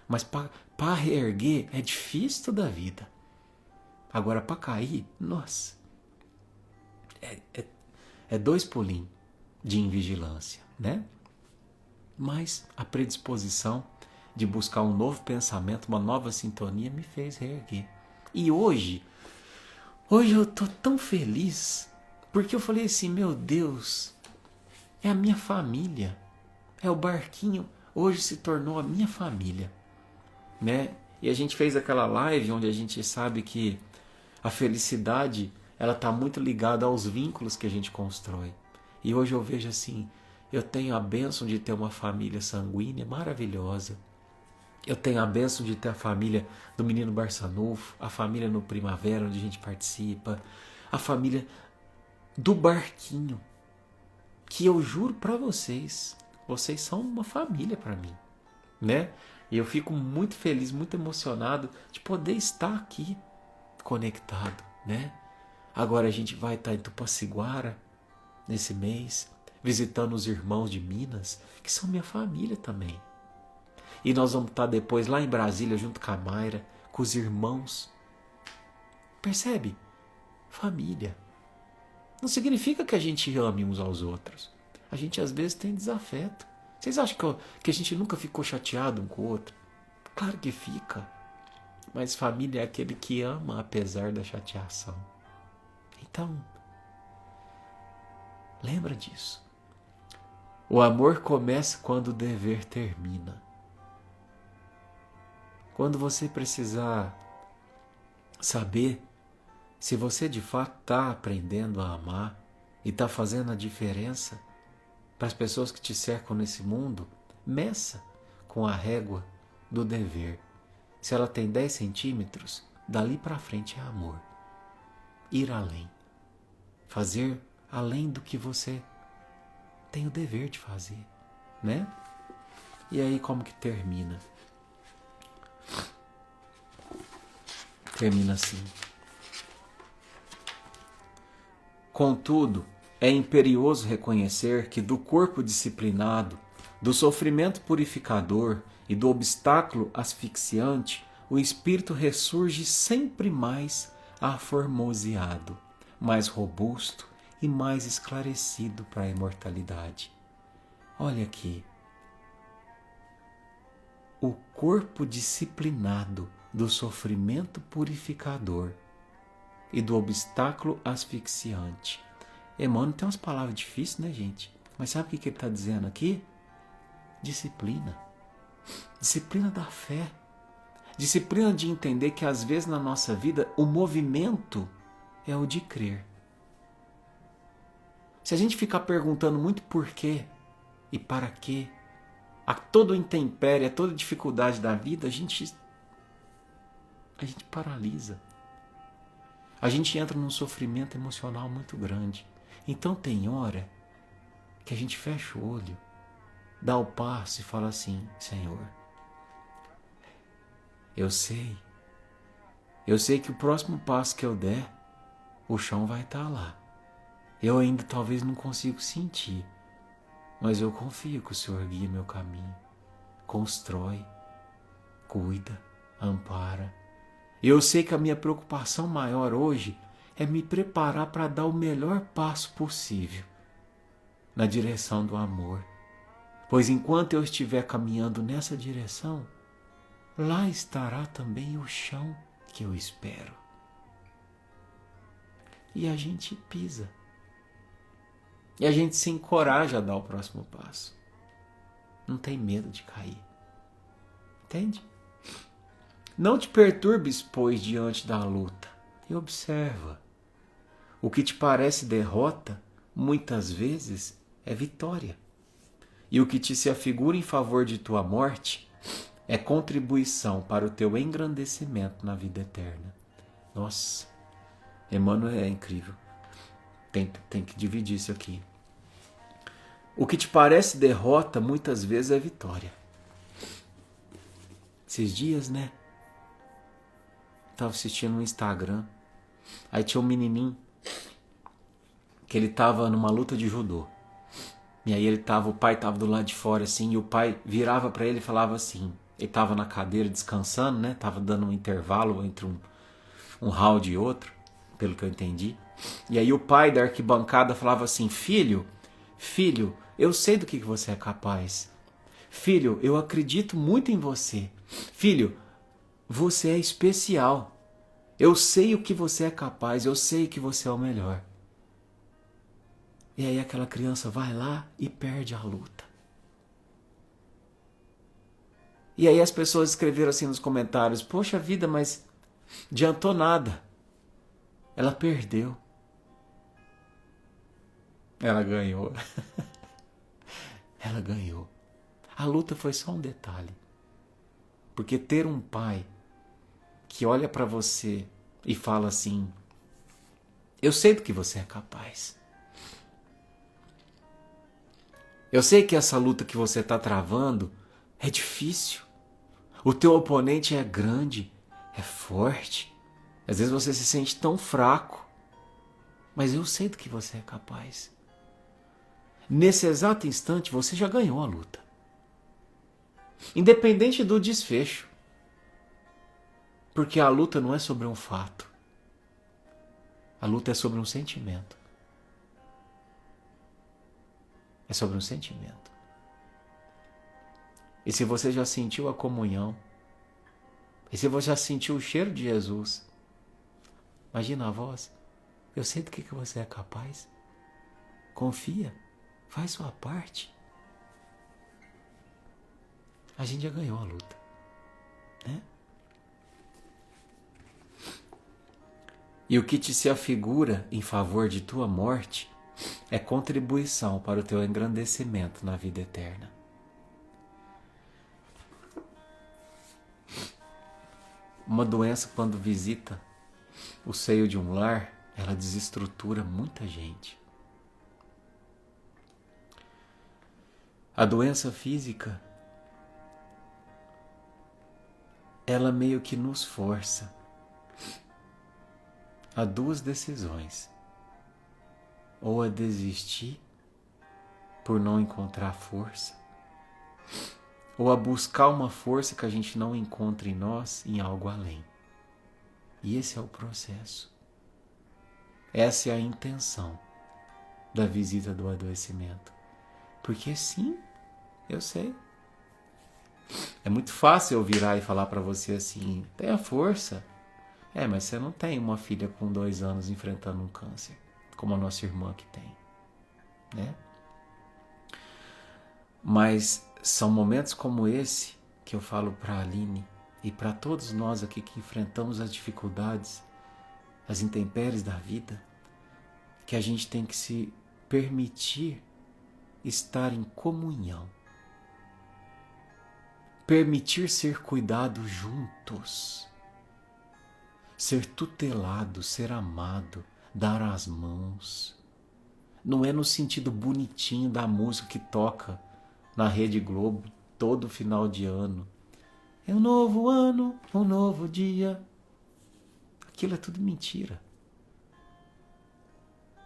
mas para reerguer é difícil toda a vida. Agora, para cair, nossa, é 2 pulinhos de invigilância, né? Mas a predisposição de buscar um novo pensamento, uma nova sintonia, me fez reerguer. E hoje eu tô tão feliz, porque eu falei assim, meu Deus, é a minha família. É o barquinho, hoje se tornou a minha família, né? E a gente fez aquela live onde a gente sabe que a felicidade, ela está muito ligada aos vínculos que a gente constrói. E hoje eu vejo assim, eu tenho a bênção de ter uma família sanguínea maravilhosa. Eu tenho a bênção de ter a família do Menino Barçanufo, a família no Primavera, onde a gente participa, a família do barquinho, que eu juro para vocês são uma família para mim, né? E eu fico muito feliz, muito emocionado de poder estar aqui conectado, né? Agora a gente vai estar em Tupaciguara nesse mês, visitando os irmãos de Minas, que são minha família também. E nós vamos estar depois lá em Brasília, junto com a Mayra, com os irmãos. Percebe? Família. Não significa que a gente ame uns aos outros, A gente às vezes tem desafeto. Vocês acham que a gente nunca ficou chateado um com o outro? Claro que fica. Mas família é aquele que ama apesar da chateação. Então, lembra disso. O amor começa quando o dever termina. Quando você precisar saber se você de fato está aprendendo a amar e está fazendo a diferença para as pessoas que te cercam nesse mundo, meça com a régua do dever. Se ela tem 10 centímetros, dali para frente é amor. Ir além. Fazer além do que você tem o dever de fazer, né? E aí como que termina? Termina assim. Contudo, é imperioso reconhecer que do corpo disciplinado, do sofrimento purificador e do obstáculo asfixiante, o espírito ressurge sempre mais aformoseado, mais robusto e mais esclarecido para a imortalidade. Olha aqui. O corpo disciplinado do sofrimento purificador e do obstáculo asfixiante. Emmanuel tem umas palavras difíceis, né, gente? Mas sabe o que ele está dizendo aqui? Disciplina. Disciplina da fé. Disciplina de entender que às vezes na nossa vida o movimento é o de crer. Se a gente ficar perguntando muito por quê e para quê, a todo intempérie, a toda dificuldade da vida, a gente paralisa. A gente entra num sofrimento emocional muito grande. Então tem hora que a gente fecha o olho, dá o passo e fala assim: Senhor, eu sei que o próximo passo que eu der, o chão vai estar lá. Eu ainda talvez não consigo sentir, mas eu confio que o Senhor guia meu caminho, constrói, cuida, ampara. Eu sei que a minha preocupação maior hoje é me preparar para dar o melhor passo possível na direção do amor. Pois enquanto eu estiver caminhando nessa direção, lá estará também o chão que eu espero. E a gente pisa. E a gente se encoraja a dar o próximo passo. Não tem medo de cair. Entende? Não te perturbes, pois, diante da luta, e observa. O que te parece derrota, muitas vezes, é vitória. E o que te se afigura em favor de tua morte é contribuição para o teu engrandecimento na vida eterna. Nossa, Emmanuel é incrível. Tem que dividir isso aqui. O que te parece derrota, muitas vezes, é vitória. Esses dias, né? Estava assistindo no Instagram. Aí tinha um menininho que ele estava numa luta de judô. E aí o pai estava do lado de fora assim, e o pai virava para ele e falava assim, ele estava na cadeira descansando, né? Tava dando um intervalo entre um round e outro, pelo que eu entendi. E aí o pai da arquibancada falava assim: filho, eu sei do que você é capaz. Filho, eu acredito muito em você. Filho, você é especial. Eu sei o que você é capaz, eu sei que você é o melhor. E aí aquela criança vai lá e perde a luta. E aí as pessoas escreveram assim nos comentários: poxa vida, mas adiantou nada. Ela perdeu. Ela ganhou. Ela ganhou. A luta foi só um detalhe. Porque ter um pai que olha para você e fala assim: eu sei do que você é capaz. Eu sei que essa luta que você está travando é difícil. O teu oponente é grande, é forte. Às vezes você se sente tão fraco. Mas eu sei do que você é capaz. Nesse exato instante você já ganhou a luta. Independente do desfecho. Porque a luta não é sobre um fato. A luta é sobre um sentimento. É sobre um sentimento. E se você já sentiu a comunhão, e se você já sentiu o cheiro de Jesus, imagina a voz. Eu sei do que você é capaz. Confia. Faz sua parte. A gente já ganhou a luta, né? E o que te se afigura em favor de tua morte é contribuição para o teu engrandecimento na vida eterna. Uma doença, quando visita o seio de um lar, ela desestrutura muita gente. A doença física, ela meio que nos força a duas decisões. Ou a desistir por não encontrar força, ou a buscar uma força que a gente não encontra em nós, em algo além. E esse é o processo. Essa é a intenção da visita do adoecimento. Porque sim, eu sei. É muito fácil eu virar e falar para você assim, tenha força. Mas você não tem uma filha com 2 anos enfrentando um câncer, como a nossa irmã que tem, né? Mas são momentos como esse que eu falo para a Aline e para todos nós aqui que enfrentamos as dificuldades, as intempéries da vida, que a gente tem que se permitir estar em comunhão, permitir ser cuidado juntos, ser tutelado, ser amado, dar as mãos. Não é no sentido bonitinho da música que toca na Rede Globo todo final de ano. É um novo ano, um novo dia. Aquilo é tudo mentira.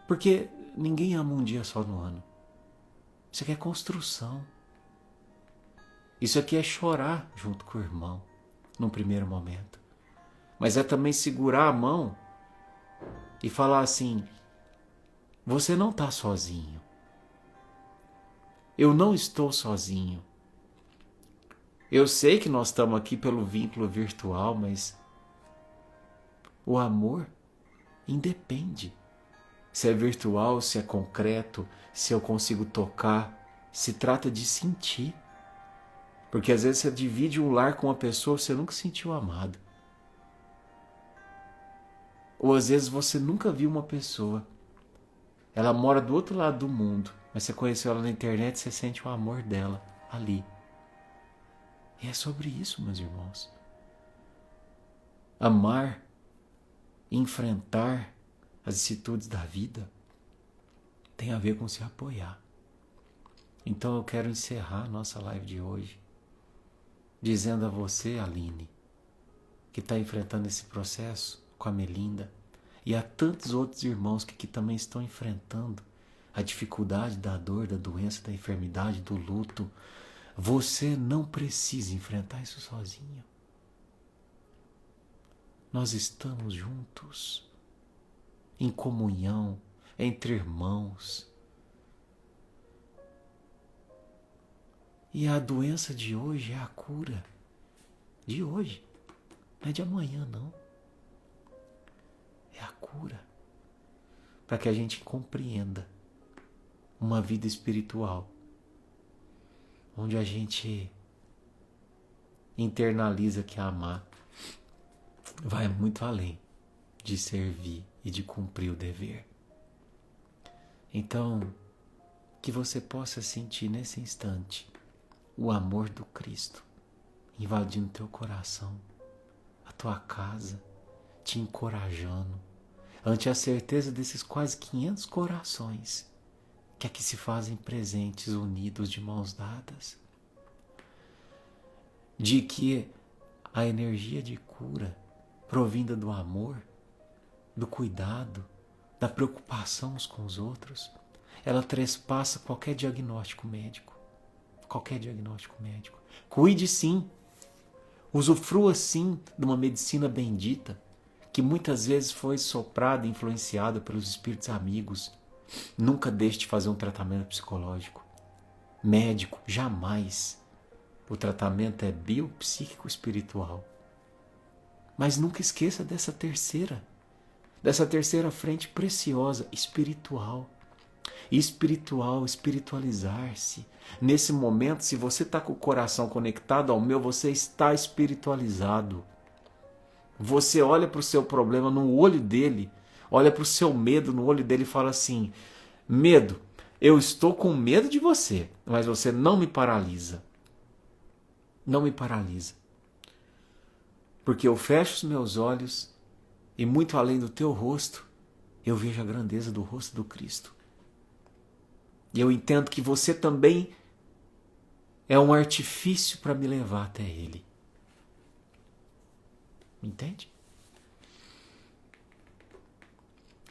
Porque ninguém ama um dia só no ano. Isso aqui é construção. Isso aqui é chorar junto com o irmão, num primeiro momento. Mas é também segurar a mão e falar assim, você não está sozinho. Eu não estou sozinho. Eu sei que nós estamos aqui pelo vínculo virtual, mas o amor independe. Se é virtual, se é concreto, se eu consigo tocar, se trata de sentir. Porque às vezes você divide um lar com uma pessoa, você nunca se sentiu amado. Ou às vezes você nunca viu uma pessoa. Ela mora do outro lado do mundo, mas você conheceu ela na internet e você sente o amor dela ali. E é sobre isso, meus irmãos. Amar, enfrentar as vicissitudes da vida tem a ver com se apoiar. Então eu quero encerrar a nossa live de hoje dizendo a você, Aline, que está enfrentando esse processo com a Melinda, e a tantos outros irmãos que também estão enfrentando a dificuldade da dor, da doença, da enfermidade, do luto. Você não precisa enfrentar isso sozinho. Nós estamos juntos, em comunhão, entre irmãos. E a doença de hoje é a cura de hoje, não é de amanhã, não. É a cura para que a gente compreenda uma vida espiritual onde a gente internaliza que amar vai muito além de servir e de cumprir o dever. Então, que você possa sentir nesse instante o amor do Cristo invadindo teu coração, a tua casa, te encorajando ante a certeza desses quase 500 corações que aqui se fazem presentes, unidos de mãos dadas, de que a energia de cura provinda do amor, do cuidado, da preocupação uns com os outros, ela trespassa qualquer diagnóstico médico. Qualquer diagnóstico médico. Cuide sim, usufrua sim de uma medicina bendita, que muitas vezes foi soprada e influenciada pelos espíritos amigos. Nunca deixe de fazer um tratamento psicológico. médico, jamais. O tratamento é biopsíquico espiritual. Mas nunca esqueça dessa terceira frente preciosa, espiritual. Espiritual, espiritualizar-se. Nesse momento, se você está com o coração conectado ao meu, você está espiritualizado. Você olha para o seu problema no olho dele, olha para o seu medo no olho dele e fala assim: medo, eu estou com medo de você, mas você não me paralisa. Não me paralisa. Porque eu fecho os meus olhos e muito além do teu rosto, eu vejo a grandeza do rosto do Cristo. E eu entendo que você também é um artifício para me levar até Ele. Entende?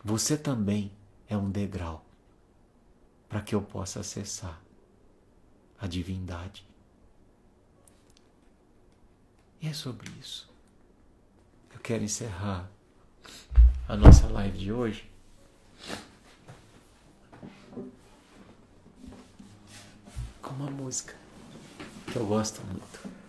Você também é um degrau para que eu possa acessar a divindade. E é sobre isso. Eu quero encerrar a nossa live de hoje com uma música que eu gosto muito.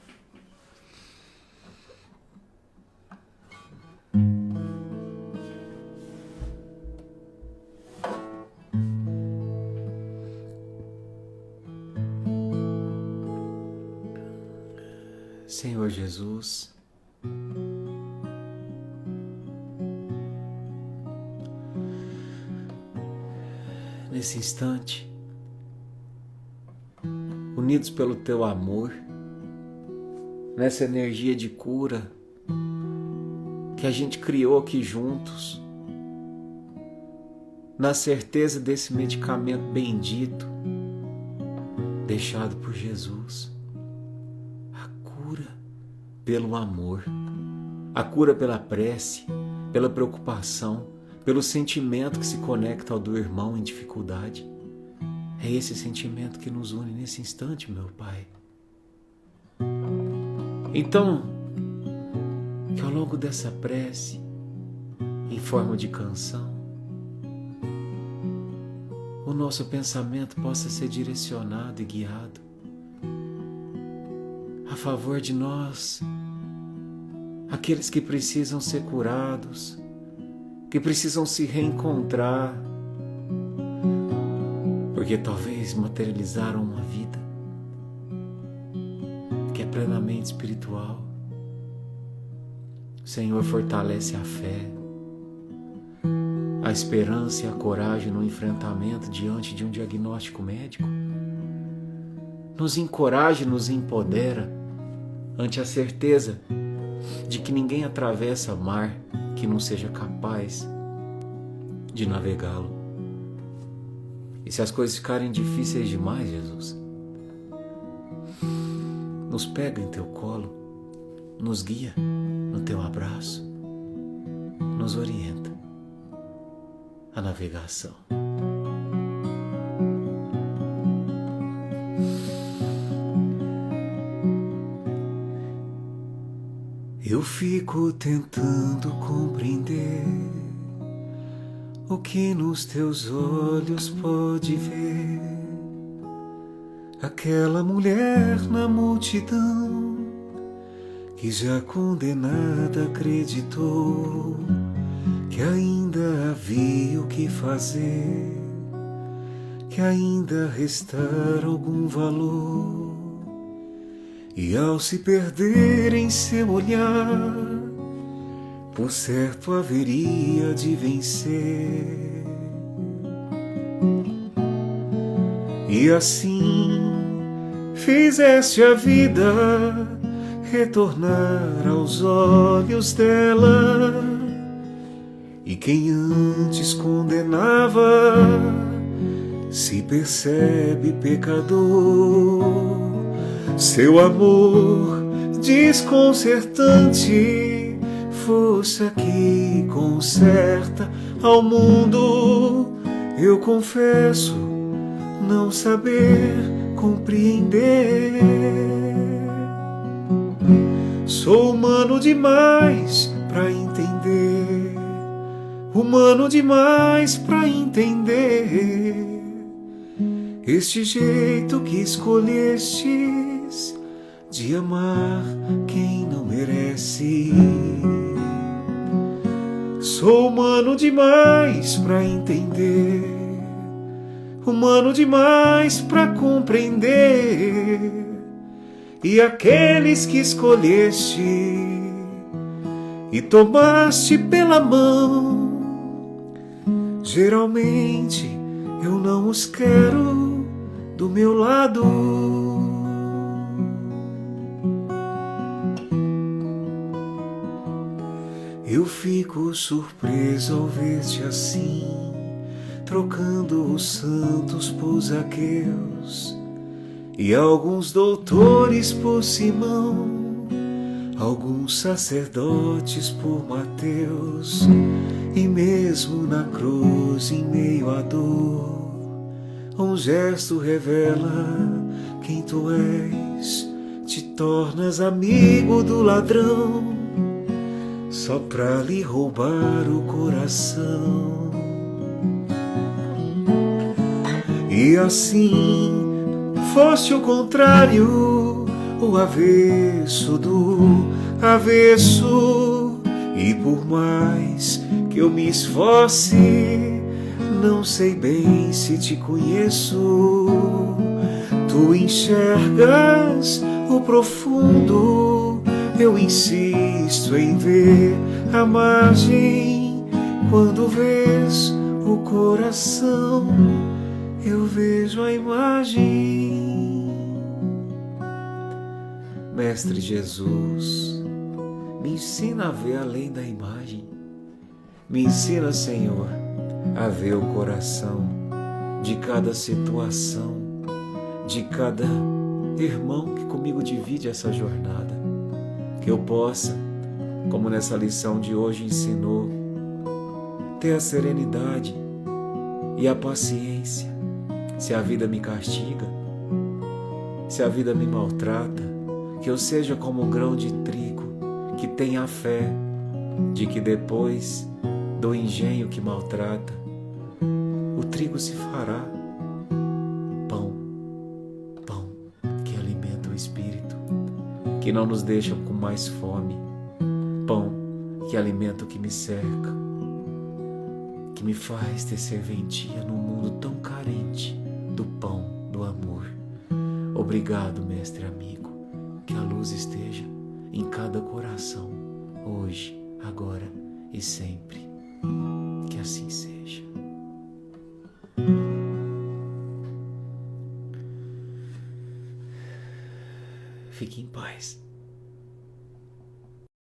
Senhor Jesus, nesse instante, unidos pelo Teu amor, nessa energia de cura que a gente criou aqui juntos, na certeza desse medicamento bendito deixado por Jesus, a cura pelo amor, a cura pela prece, pela preocupação, pelo sentimento que se conecta ao do irmão em dificuldade. É esse sentimento que nos une nesse instante, meu Pai. Então, que ao longo dessa prece, em forma de canção, o nosso pensamento possa ser direcionado e guiado a favor de nós, aqueles que precisam ser curados, que precisam se reencontrar, porque talvez materializaram uma vida que é plenamente espiritual. Senhor, fortalece a fé, a esperança e a coragem no enfrentamento diante de um diagnóstico médico. Nos encoraja e nos empodera ante a certeza de que ninguém atravessa mar que não seja capaz de navegá-lo. E se as coisas ficarem difíceis demais, Jesus, nos pega em Teu colo, nos guia no Teu abraço, nos orienta a navegação. Eu fico tentando compreender o que nos teus olhos pode ver. Aquela mulher na multidão que já condenada acreditou que ainda havia o que fazer, que ainda restara algum valor. E ao se perder em seu olhar, por certo haveria de vencer. E assim fizeste a vida retornar aos olhos dela. E quem antes condenava se percebe pecador. Seu amor desconcertante, força que conserta ao mundo. Eu confesso não saber compreender. Sou humano demais pra entender, humano demais pra entender. este jeito que escolhestes de amar quem não merece. Sou humano demais pra entender, humano demais pra compreender. E aqueles que escolheste e tomaste pela mão, geralmente eu não os quero do meu lado. Eu fico surpreso ao ver-te assim, trocando os santos por Zaqueus e alguns doutores por Simão, alguns sacerdotes por Mateus, e mesmo na cruz, em meio à dor, um gesto revela quem tu és. Te tornas amigo do ladrão só pra lhe roubar o coração. E assim foste o contrário, o avesso do avesso. E por mais que eu me esforce, não sei bem se te conheço. Tu enxergas o profundo, eu insisto em ver a margem. Quando vês o coração, eu vejo a imagem. Mestre Jesus, me ensina a ver além da imagem. Me ensina, Senhor, a ver o coração de cada situação, de cada irmão que comigo divide essa jornada. Que eu possa, como nessa lição de hoje ensinou, ter a serenidade e a paciência. Se a vida me castiga, se a vida me maltrata, que eu seja como um grão de trigo, que tenha a fé de que depois do engenho que maltrata, o trigo se fará pão, pão que alimenta o espírito, que não nos deixa com mais fome, pão que alimenta o que me cerca, que me faz ter serventia num mundo tão carente do pão do amor. Obrigado, mestre amigo, que a luz esteja em cada coração, hoje, agora e sempre. Que assim seja. Fique em paz.